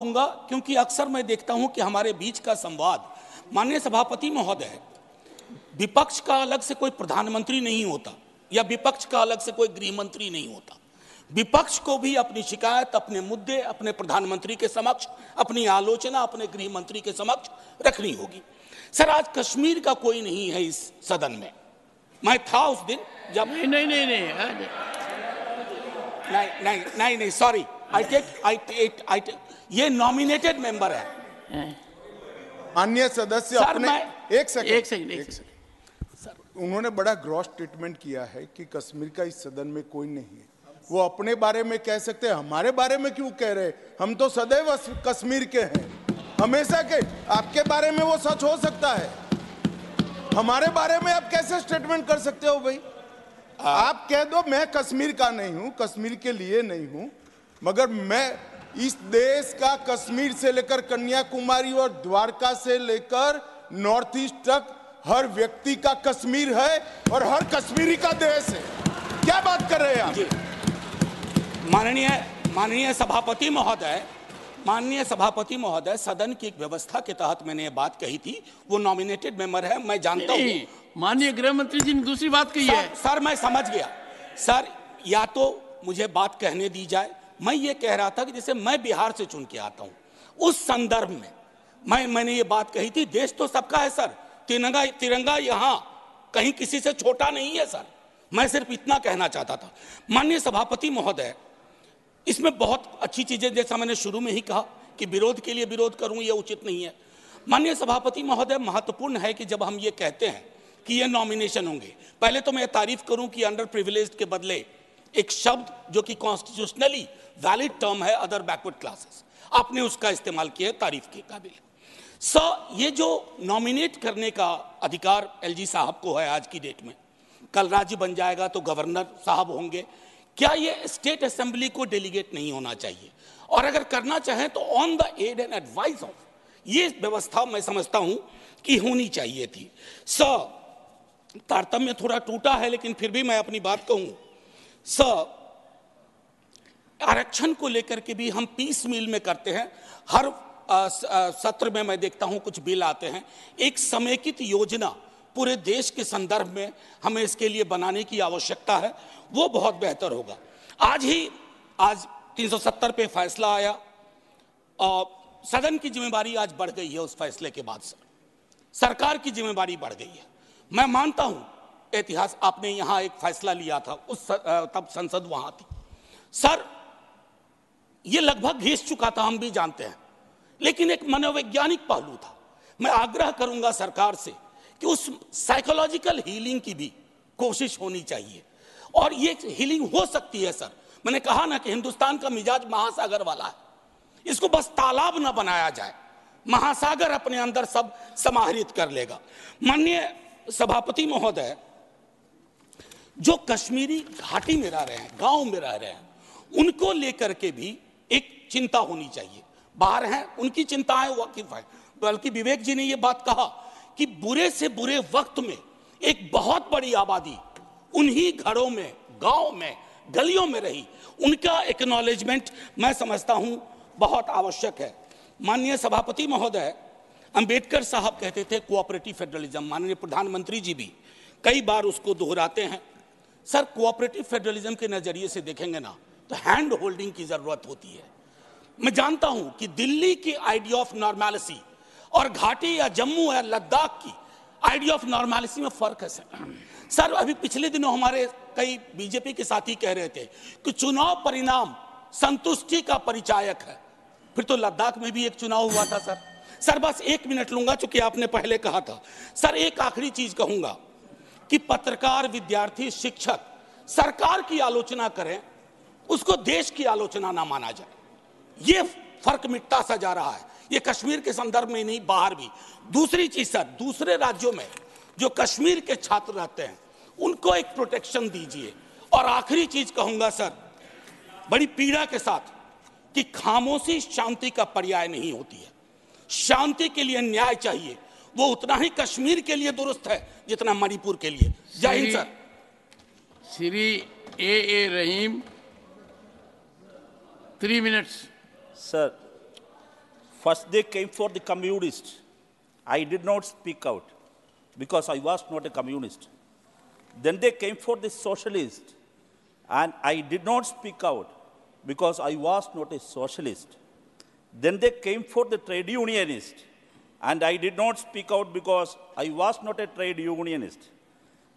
क्योंकि अक्सर मैं देखता हूं कि हमारे बीच का संवाद, माननीय सभापति महोदय, विपक्ष का अलग से कोई प्रधानमंत्री नहीं होता या विपक्ष का अलग से कोई गृह मंत्री नहीं होता। विपक्ष को भी अपनी शिकायत, अपने मुद्दे अपने प्रधानमंत्री के समक्ष, अपनी आलोचना अपने गृह मंत्री के समक्ष रखनी होगी। सर, आज कश्मीर का कोई नहीं है इस सदन में। मैं था उस दिन जब नहीं, सॉरी, ये नॉमिनेटेड मेंबर है। माननीय सदस्य अपने एक सेकंड सर, उन्होंने बड़ा ग्रॉस स्टेटमेंट किया है कि कश्मीर का इस सदन में कोई नहीं है। वो अपने बारे में कह सकते हैं, हमारे बारे में क्यों कह रहे? हम तो सदैव कश्मीर के हैं, हमेशा के। आपके बारे में वो सच हो सकता है, हमारे बारे में आप कैसे स्टेटमेंट कर सकते हो भाई? आप कह दो मैं कश्मीर का नहीं हूं, कश्मीर के लिए नहीं हूं, मगर मैं इस देश का कश्मीर से लेकर कन्याकुमारी और द्वारका से लेकर नॉर्थ ईस्ट तक हर व्यक्ति का कश्मीर है और हर कश्मीरी का देश है। क्या बात कर रहे हैं आप? माननीय सभापति महोदय, सदन की एक व्यवस्था के तहत मैंने ये बात कही थी। वो नॉमिनेटेड मेंबर है, मैं जानता हूँ। माननीय गृह मंत्री जी ने दूसरी बात कही है। सर, मैं समझ गया। सर, या तो मुझे बात कहने दी जाए। मैं ये कह रहा था कि जैसे मैं बिहार से चुन के आता हूँ, उस संदर्भ में मैंने ये बात कही थी। देश तो सबका है सर, तिरंगा यहाँ कहीं किसी से छोटा नहीं है सर। मैं सिर्फ इतना कहना चाहता था। माननीय सभापति महोदय, इसमें बहुत अच्छी चीजें, जैसा मैंने शुरू में ही कहा कि विरोध के लिए विरोध करूं ये उचित नहीं है। माननीय सभापति महोदय, महत्वपूर्ण है कि जब हम ये कहते हैं कि ये नॉमिनेशन होंगे, पहले तो मैं तारीफ करूं कि अंडर प्रिविलेज्ड के बदले एक शब्द जो कि कॉन्स्टिट्यूशनली वैलिड टर्म है, अदर बैकवर्ड क्लासेस, आपने उसका इस्तेमाल किया, तारीफ के काबिल। ये जो नॉमिनेट करने का अधिकार एलजी साहब को है आज की डेट में, कल राज्य बन जाएगा तो गवर्नर साहब होंगे, क्या ये स्टेट असेंबली को डेलीगेट नहीं होना चाहिए? और अगर करना चाहें तो on the aid and advice of, ये व्यवस्था मैं समझता हूं कि होनी चाहिए थी। तारतम्य थोड़ा टूटा है, लेकिन फिर भी मैं अपनी बात कहूं। आरक्षण को लेकर के भी हम पीस मील में करते हैं। हर सत्र में मैं देखता हूं कुछ बिल आते हैं। एक समेकित योजना पूरे देश के संदर्भ में हमें इसके लिए बनाने की आवश्यकता है, वो बहुत बेहतर होगा। आज 370 पे फैसला आया और सदन की जिम्मेदारी आज बढ़ गई है। उस फैसले के बाद सरकार की जिम्मेदारी बढ़ गई है। मैं मानता हूं इतिहास, आपने यहां एक फैसला लिया था, तब संसद वहां थी सर, ये लगभग घिस चुका था, हम भी जानते हैं, लेकिन एक मनोवैज्ञानिक पहलू था। मैं आग्रह करूंगा सरकार से कि उस साइकोलॉजिकल हीलिंग की भी कोशिश होनी चाहिए, और ये हीलिंग हो सकती है सर। मैंने कहा ना कि हिंदुस्तान का मिजाज महासागर वाला है, इसको बस तालाब ना बनाया जाए, महासागर अपने अंदर सब समाहरित कर लेगा। माननीय सभापति महोदय, जो कश्मीरी घाटी में रह रहे हैं, गांव में रह रहे हैं, उनको लेकर के भी एक चिंता होनी चाहिए। बाहर हैं, उनकी चिंताएं वाकिफ है, बल्कि विवेक जी ने यह बात कहा कि बुरे से बुरे वक्त में एक बहुत बड़ी आबादी उन्हीं घरों में, गांव में, गलियों में रही, उनका एक्नॉलेजमेंट मैं समझता हूं बहुत आवश्यक है। माननीय सभापति महोदय, अंबेडकर साहब कहते थे कोऑपरेटिव फेडरलिज्म, माननीय प्रधानमंत्री जी भी कई बार उसको दोहराते हैं। सर, कोऑपरेटिव फेडरलिज्म के नजरिए से देखेंगे ना तो हैंड होल्डिंग की जरूरत होती है। मैं जानता हूं कि दिल्ली की आइडिया ऑफ नॉर्मैलिटी और घाटी या जम्मू या लद्दाख की आइडिया ऑफ नॉर्मैलिटी में फर्क है सर। अभी पिछले दिनों हमारे कई बीजेपी के साथी कह रहे थे कि चुनाव परिणाम संतुष्टि का परिचायक है। फिर तो लद्दाख में भी एक चुनाव हुआ था सर। बस 1 मिनट लूंगा, चूंकि आपने पहले कहा था सर। एक आखिरी चीज कहूंगा कि पत्रकार, विद्यार्थी, शिक्षक सरकार की आलोचना करें, उसको देश की आलोचना ना माना जाए। ये फर्क मिटता सा जा रहा है, ये कश्मीर के संदर्भ में नहीं, बाहर भी। दूसरी चीज सर, दूसरे राज्यों में जो कश्मीर के छात्र रहते हैं उनको एक प्रोटेक्शन दीजिए। और आखिरी चीज कहूंगा सर, बड़ी पीड़ा के साथ, कि खामोशी शांति का पर्याय नहीं होती है। शांति के लिए न्याय चाहिए, वो उतना ही कश्मीर के लिए दुरुस्त है जितना मणिपुर के लिए। जय Hind sir. Shri A Rahim, 3 minutes. Sir, First they came for the communists. I did not speak out because I was not a communist. Then they came for the socialist, and I did not speak out because I was not a socialist. Then they came for the trade unionist, and I did not speak out because I was not a trade unionist.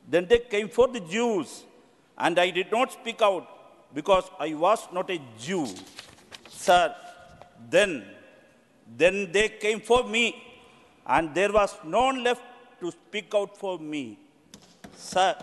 Then they came for the Jews, and I did not speak out because I was not a Jew. Sir, then they came for me, and there was no one left to speak out for me. Sir,